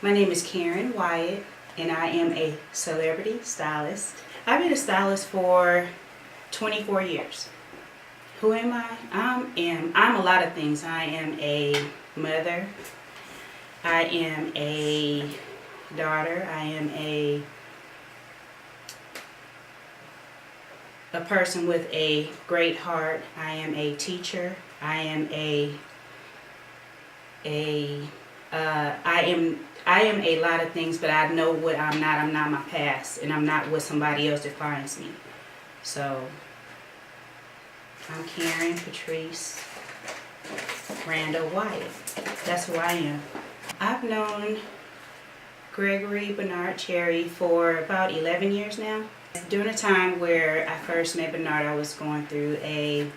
My name is Karen Wyatt, and I am a celebrity stylist. I've been a stylist for 24 years. Who am I? I'm a lot of things. I am a mother. I am a daughter. I am a person with a great heart. I am a teacher. I am I am a lot of things, but I know what I'm not. I'm not my past, and I'm not what somebody else defines me. So, I'm Karen Patrice Randall Wyatt. That's who I am. I've known Gregory Bernard Cherry for about 11 years now. During a time where I first met Bernard, I was going through a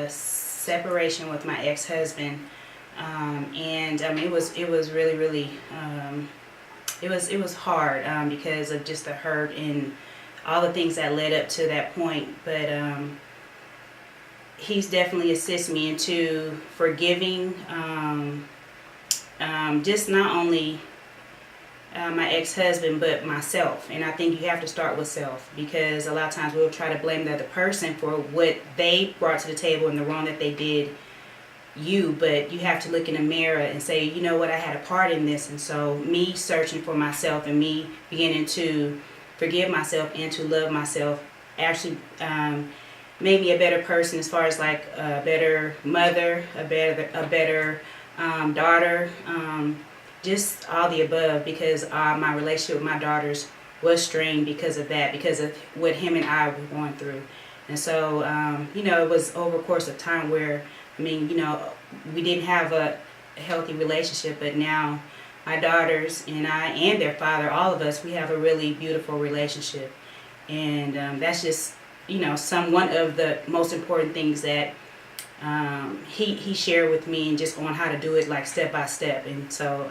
separation with my ex-husband. It was really it was hard because of just the hurt and all the things that led up to that point. But he's definitely assisted me into forgiving just not only my ex-husband but myself. And I think you have to start with self, because a lot of times we'll try to blame the other person for what they brought to the table and the wrong that they did you, but you have to look in the mirror and say, you know what, I had a part in this. And so me searching for myself and me beginning to forgive myself and to love myself actually made me a better person, as far as like a better mother, a better daughter, just all the above, because my relationship with my daughters was strained because of that, because of what him and I were going through. And so it was over a course of time where we didn't have a healthy relationship, but now my daughters and I and their father, all of us, we have a really beautiful relationship. And that's just, one of the most important things that he shared with me, and just on how to do it like step by step. And so,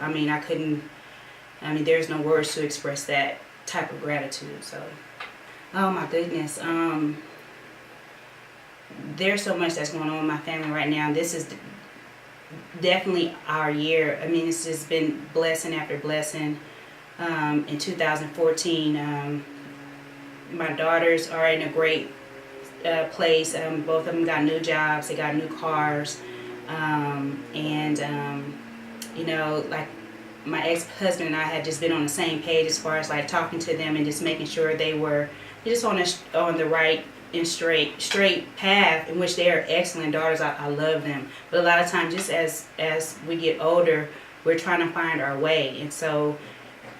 there's no words to express that type of gratitude. So, oh my goodness. There's so much that's going on in my family right now. This is definitely our year. It's just been blessing after blessing. In 2014, my daughters are in a great place. Both of them got new jobs. They got new cars. Like my ex-husband and I had just been on the same page as far as like talking to them and just making sure they were just on the right and straight path, in which they are excellent daughters. I love them, but a lot of times, just as we get older, we're trying to find our way. And so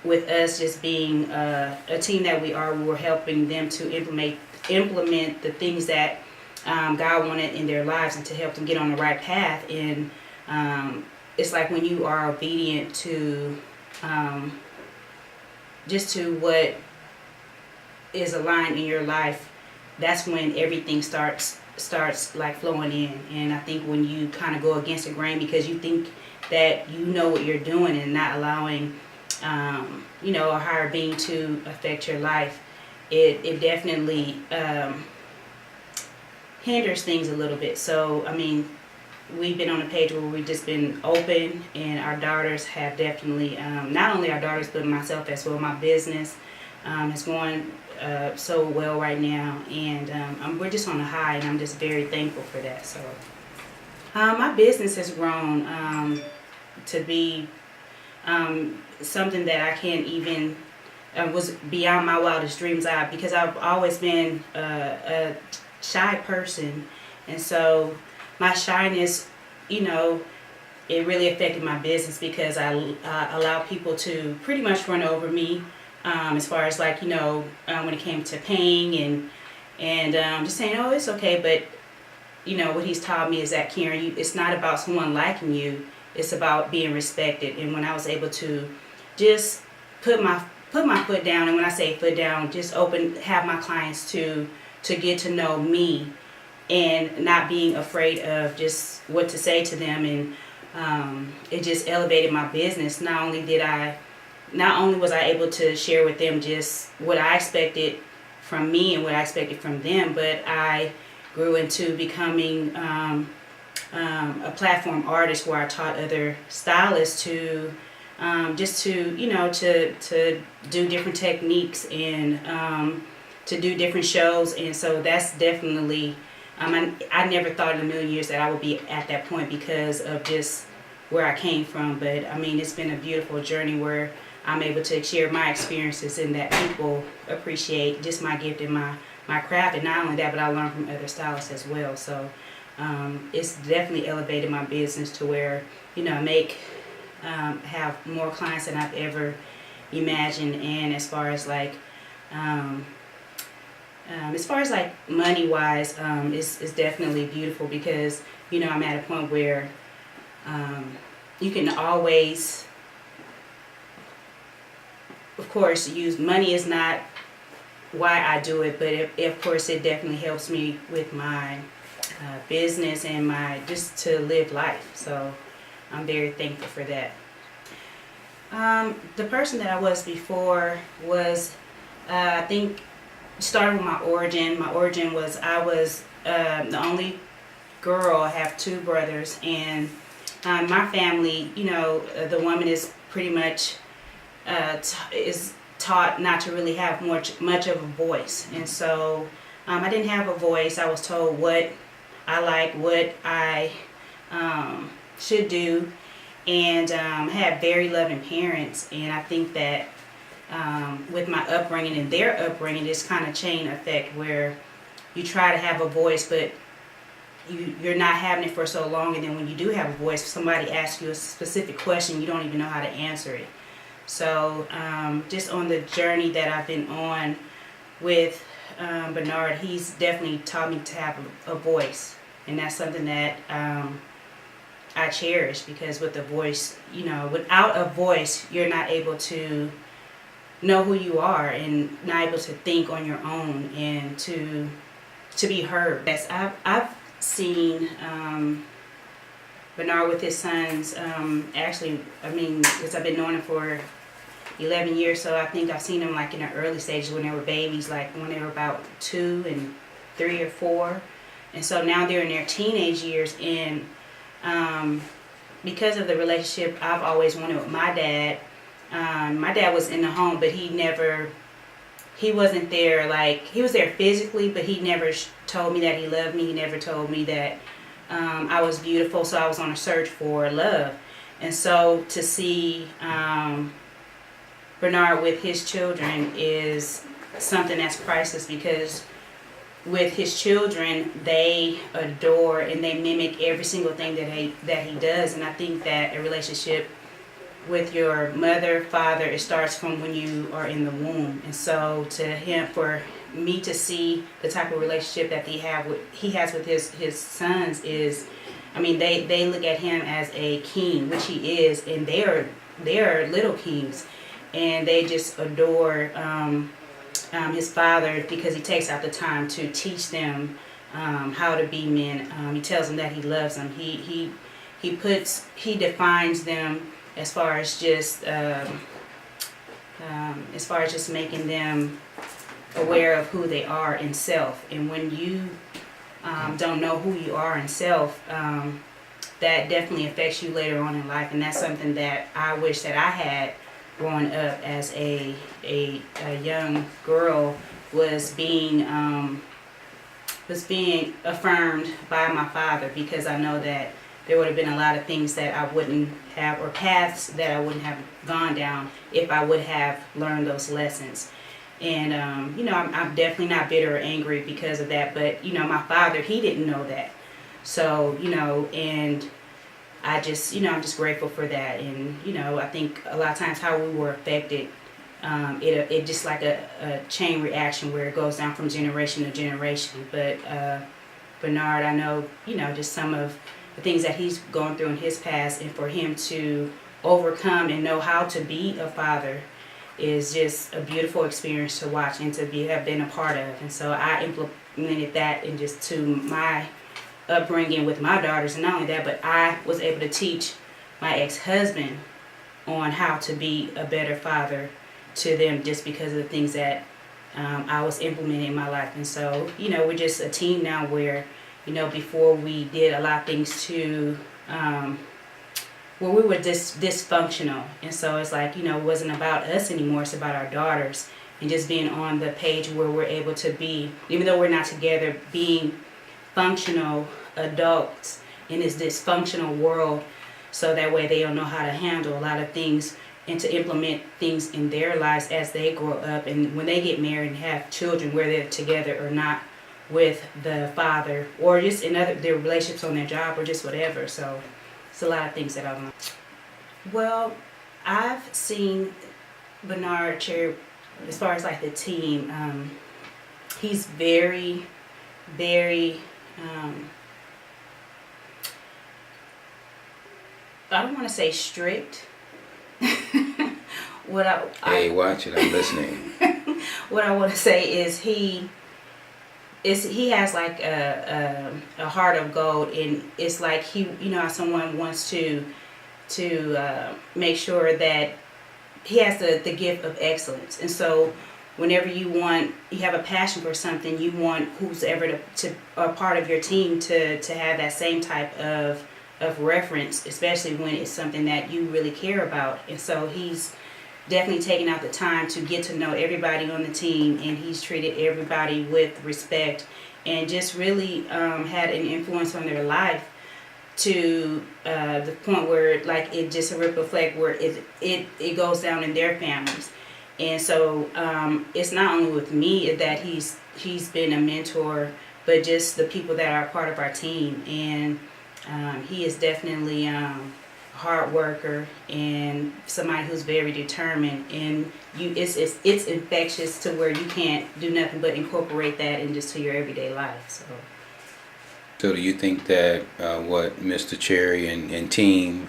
with us just being a team that we're helping them to implement the things that God wanted in their lives, and to help them get on the right path. And it's like when you are obedient to just to what is aligned in your life, that's when everything starts like flowing in. And I think when you kind of go against the grain because you think that you know what you're doing, and not allowing a higher being to affect your life, it definitely hinders things a little bit. So we've been on a page where we've just been open, and our daughters have definitely, not only our daughters but myself as well, my business is going so well right now, and we're just on a high, and I'm just very thankful for that. So my business has grown to be something that I can't even was beyond my wildest dreams, because I've always been a shy person, and so my shyness, it really affected my business, because I allow people to pretty much run over me. As far as like, when it came to paying and just saying, oh, it's okay. But, what he's taught me is that, Karen, it's not about someone liking you. It's about being respected. And when I was able to just put my foot down, and when I say foot down, just have my clients to get to know me, and not being afraid of just what to say to them. And it just elevated my business. Not only was I able to share with them just what I expected from me and what I expected from them, but I grew into becoming a platform artist, where I taught other stylists to just to, to do different techniques and to do different shows. And so that's definitely, I never thought in a million years that I would be at that point because of just where I came from. But I mean, it's been a beautiful journey where I'm able to share my experiences and that people appreciate just my gift and my craft. And not only that, but I learn from other stylists as well. So it's definitely elevated my business to where, have more clients than I've ever imagined. And as far as like money wise, it's definitely beautiful because, I'm at a point where you can always, of course, use money is not why I do it, but of course it definitely helps me with my business and my just to live life. So I'm very thankful for that. The person that I was before was, I think, started with my origin. My origin was I was the only girl. I have two brothers, and my family, the woman is pretty much is taught not to really have much of a voice. And so I didn't have a voice. I was told what I like, what I should do, and had very loving parents. And I think that with my upbringing and their upbringing, this kind of chain effect where you try to have a voice, but you're not having it for so long, and then when you do have a voice, if somebody asks you a specific question, you don't even know how to answer it. So just on the journey that I've been on with Bernard, he's definitely taught me to have a voice, and that's something that I cherish, because with a voice, without a voice, you're not able to know who you are and not able to think on your own and to be heard. Yes, I've seen Bernard with his sons. Actually, because I've been knowing him for 11 years, so I think I've seen them like in the early stages when they were babies, like when they were about 2 and 3 or 4, and so now they're in their teenage years. And because of the relationship I've always wanted with my dad was in the home, but he wasn't there. Like, he was there physically, but he never told me that he loved me. He never told me that I was beautiful, so I was on a search for love. And so to see Bernard with his children is something that's priceless, because with his children, they adore and they mimic every single thing that he does. And I think that a relationship with your mother, father, it starts from when you are in the womb. And so for me to see the type of relationship that he has with his sons is, they look at him as a king, which he is, and they are little kings, and they just adore his father, because he takes out the time to teach them how to be men. He tells them that he loves them. He defines them as far as just making them aware of who they are in self. And when you don't know who you are in self, that definitely affects you later on in life. And that's something that I wish that I had growing up as a young girl, was being affirmed by my father, because I know that there would have been a lot of things that I wouldn't have, or paths that I wouldn't have gone down if I would have learned those lessons. And I'm definitely not bitter or angry because of that, but my father, he didn't know that. So and I just I'm just grateful for that. And I think a lot of times how we were affected, it just like a chain reaction where it goes down from generation to generation. But Bernard, I know just some of the things that he's gone through in his past, and for him to overcome and know how to be a father is just a beautiful experience to watch and to have been a part of. And so I implemented that and just to my upbringing with my daughters. And not only that, but I was able to teach my ex-husband on how to be a better father to them, just because of the things that I was implementing in my life. And so we're just a team now where before we did a lot of things to where we were dysfunctional. And so it's like, it wasn't about us anymore, it's about our daughters. And just being on the page where we're able to be, even though we're not together, being functional adults in this dysfunctional world, so that way they don't know how to handle a lot of things and to implement things in their lives as they grow up. And when they get married and have children, where they're together or not with the father, or just in their relationships on their job, or just whatever. So it's a lot of things that I want. Well, I've seen Bernard Cherry, as far as like the team, he's very, very, I don't want to say strict. Hey, watch it, I'm listening. What I want to say is he has like a heart of gold, and it's like how someone wants to make sure that he has the gift of excellence. And so whenever you have a passion for something, you want who's ever to a part of your team to have that same type of reference, especially when it's something that you really care about. And so he's definitely taken out the time to get to know everybody on the team, and he's treated everybody with respect, and just really had an influence on their life to the point where like it just a ripple effect where it goes down in their families. And so it's not only with me that he's been a mentor, but just the people that are part of our team. And he is definitely a hard worker and somebody who's very determined, and it's infectious to where you can't do nothing but incorporate that into your everyday life. So do you think that what Mr. Cherry and team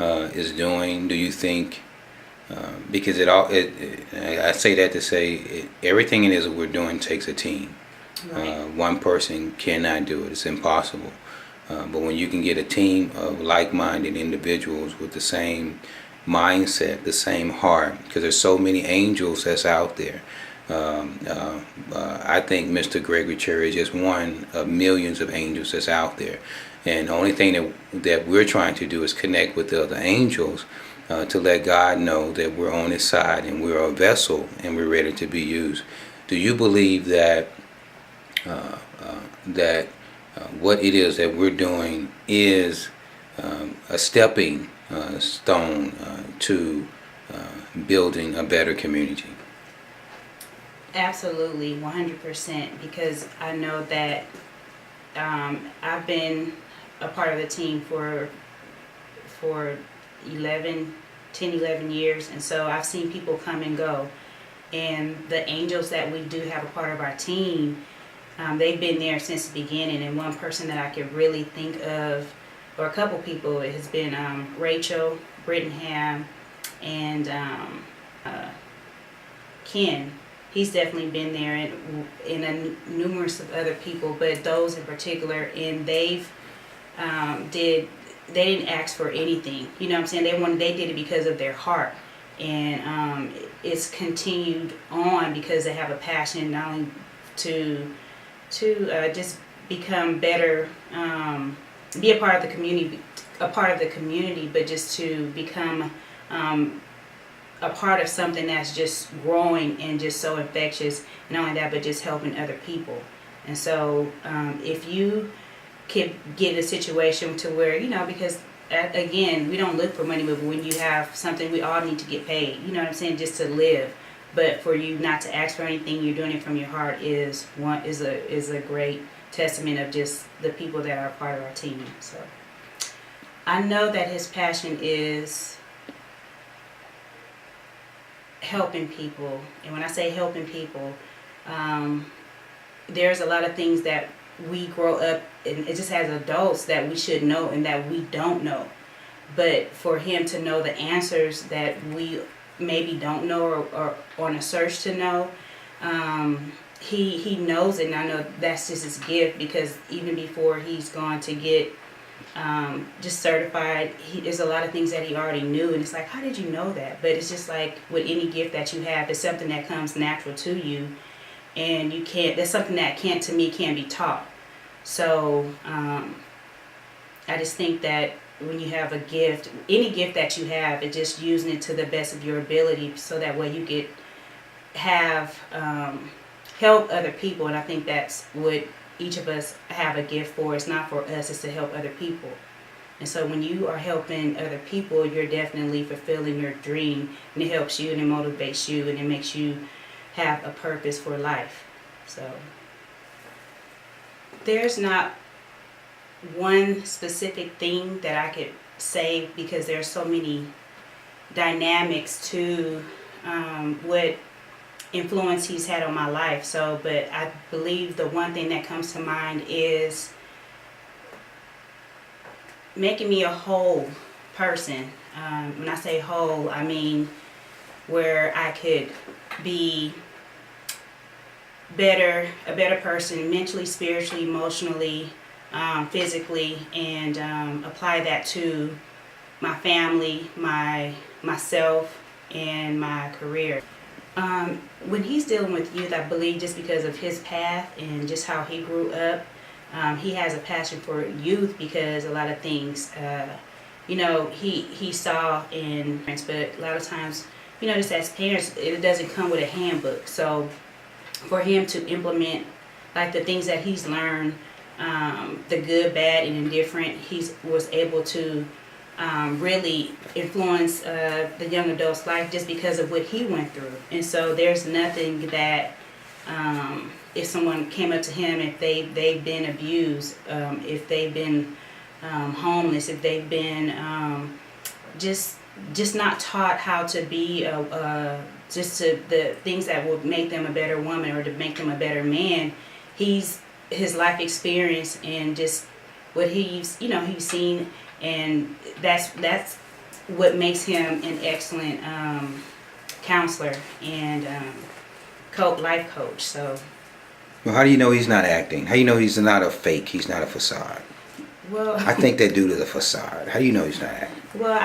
is doing, do you think, because I say that to say everything it is that we're doing takes a team. Right. One person cannot do it. It's impossible. But when you can get a team of like-minded individuals with the same mindset, the same heart, because there's so many angels that's out there. I think Mr. Gregory Cherry is just one of millions of angels that's out there. And the only thing that we're trying to do is connect with the other angels to let God know that we're on His side and we're a vessel and we're ready to be used. Do you believe that what it is that we're doing is a stepping stone to building a better community? Absolutely, 100%, because I know that I've been a part of the team for 10, 11 years, and so I've seen people come and go. And the angels that we do have a part of our team, they've been there since the beginning. And one person that I could really think of, or a couple people, it has been Rachel, Brittenham, and Ken. He's definitely been there, and numerous of other people, but those in particular, and they didn't ask for anything. You know what I'm saying? They did it because of their heart, and it's continued on because they have a passion not only to just become better, be a part of the community, but just to become a part of something that's just growing and just so infectious. And not only that, but just helping other people. And so if you could get in a situation to where, because again, we don't look for money, but when you have something, we all need to get paid, you know what I'm saying, just to live. But for you not to ask for anything, you're doing it from your heart is a great testament of just the people that are part of our team. So I know that his passion is helping people. And when I say helping people, there's a lot of things that we grow up, and it just as adults that we should know and that we don't know. But for him to know the answers that we maybe don't know or on a search to know, he knows it. And I know that's just his gift, because even before he's gone to get just certified, there's a lot of things that he already knew, and it's like, how did you know that? But it's just like with any gift that you have, it's something that comes natural to you, and that's something that can't be taught. So I just think that when you have a gift, any gift that you have, it's just using it to the best of your ability, so that way you get have help other people. And I think that's what each of us have a gift for. It's not for us, it's to help other people. And so when you are helping other people, you're definitely fulfilling your dream, and it helps you and it motivates you and it makes you have a purpose for life. So there's not one specific thing that I could say, because there's so many dynamics to what influence he's had on my life. So, but I believe the one thing that comes to mind is making me a whole person. When I say whole, I mean where I could be a better person, mentally, spiritually, emotionally, physically, and apply that to my family, myself, and my career. When he's dealing with youth, I believe just because of his path and just how he grew up, he has a passion for youth, because a lot of things, he saw in parents, but a lot of times, just as parents, it doesn't come with a handbook. So for him to implement like the things that he's learned, the good, bad, and indifferent, he was able to really influence the young adult's life just because of what he went through. And so there's nothing that if someone came up to him, if they've been abused, if they've been homeless, if they've been just not taught how to be the things that will make them a better woman or to make them a better man, his life experience and just what he's seen, and that's what makes him an excellent counselor and life coach. So, well, how do you know he's not acting? How do you know he's not a fake? He's not a facade. Well, I think that due to the facade. How do you know he's not acting? Well,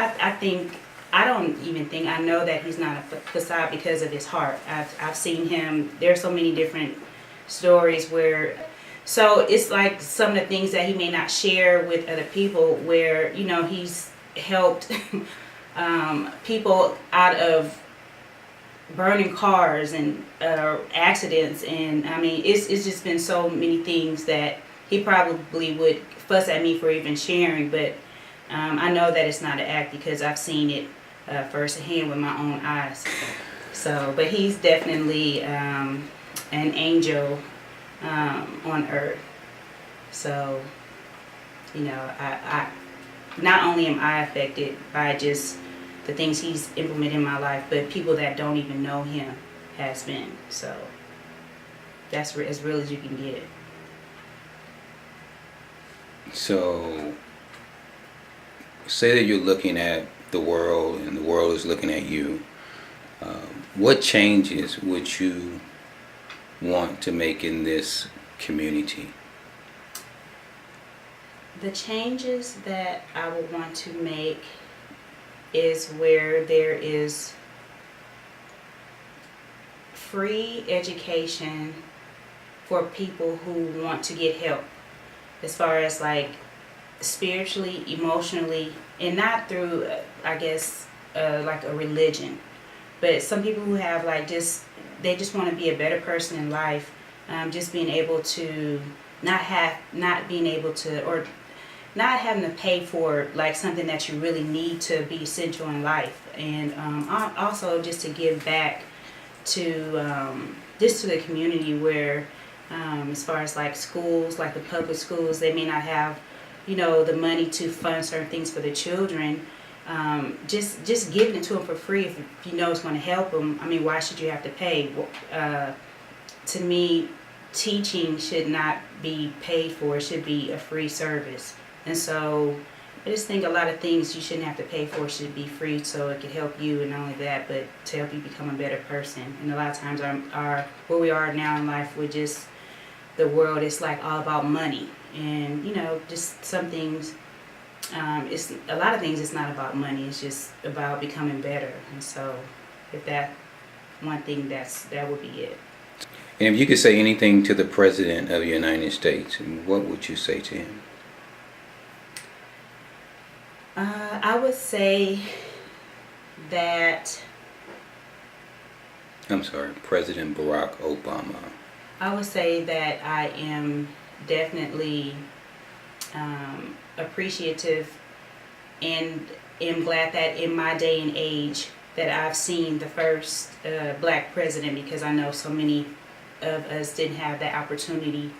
I don't even think I know that he's not a facade because of his heart. I've seen him. There are so many different stories where, so it's like some of the things that he may not share with other people, where he's helped people out of burning cars and accidents, and I mean it's just been so many things that he probably would fuss at me for even sharing, but I know that it's not an act because I've seen it firsthand with my own eyes. So, but he's definitely an angel on earth. So, I not only am I affected by just the things he's implemented in my life, but people that don't even know him has been. So that's as real as you can get. So, say that you're looking at the world and the world is looking at you. What changes would you want to make in this community? The changes that I would want to make is where there is free education for people who want to get help, as far as like spiritually, emotionally, and not through like a religion, but some people who have like they just want to be a better person in life, just being able to not having to pay for like something that you really need to be essential in life, and also just to give back to just to the community where as far as like schools, like the public schools, they may not have the money to fund certain things for the children. Just giving it to them for free if it's going to help them. I mean, why should you have to pay? To me, teaching should not be paid for. It should be a free service. And so I just think a lot of things you shouldn't have to pay for should be free, so it could help you, and not only that, but to help you become a better person. And a lot of times our where we are now in life with just the world, it's like all about money. And just some things, it's a lot of things, it's not about money, it's just about becoming better. And so if that one thing, that would be it. And if you could say anything to the President of the United States, what would you say to him? I would say that I'm sorry, President Barack Obama. I would say that I am definitely appreciative and am glad that in my day and age that I've seen the first black president, because I know so many of us didn't have that opportunity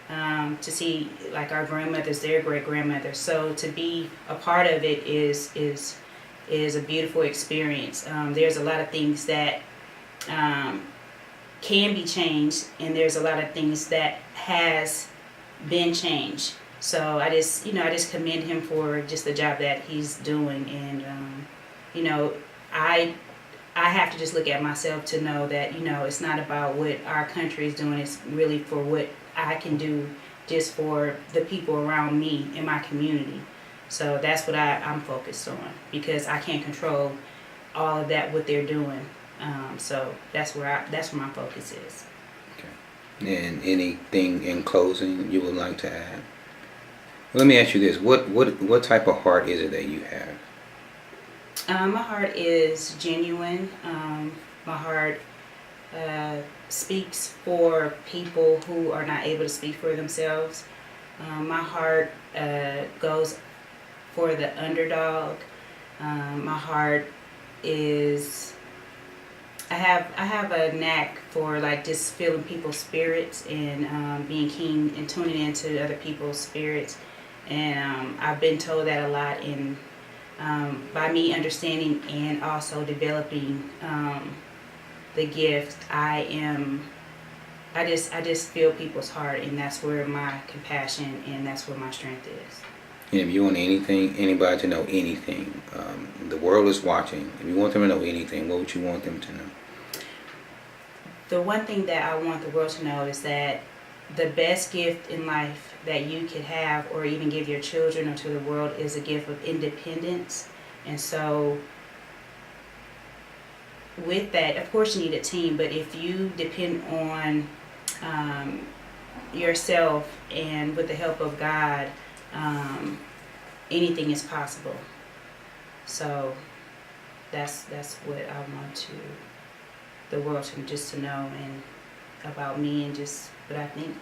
to see like our grandmothers, their great grandmothers. So to be a part of it is a beautiful experience. There's a lot of things that can be changed, and there's a lot of things that has been changed. So I just commend him for just the job that he's doing, and you know, I I have to just look at myself to know that it's not about what our country is doing. It's really for what I can do, just for the people around me in my community. So that's what I'm focused on, because I can't control all of that what they're doing. So that's where my focus is. Okay. And anything in closing you would like to add? Let me ask you this: what type of heart is it that you have? My heart is genuine. My heart speaks for people who are not able to speak for themselves. My heart goes for the underdog. My heart is. I have a knack for like just feeling people's spirits and being keen and tuning into other people's spirits. And I've been told that a lot, and by me understanding and also developing the gift, I just feel people's heart, and that's where my compassion and that's where my strength is. And if you want anybody to know anything, the world is watching. If you want them to know anything, what would you want them to know? The one thing that I want the world to know is that the best gift in life that you could have, or even give your children or to the world, is a gift of independence. And so with that, of course you need a team, but if you depend on yourself and with the help of God, anything is possible. So that's what I want the world to know, and about me, and just what I think.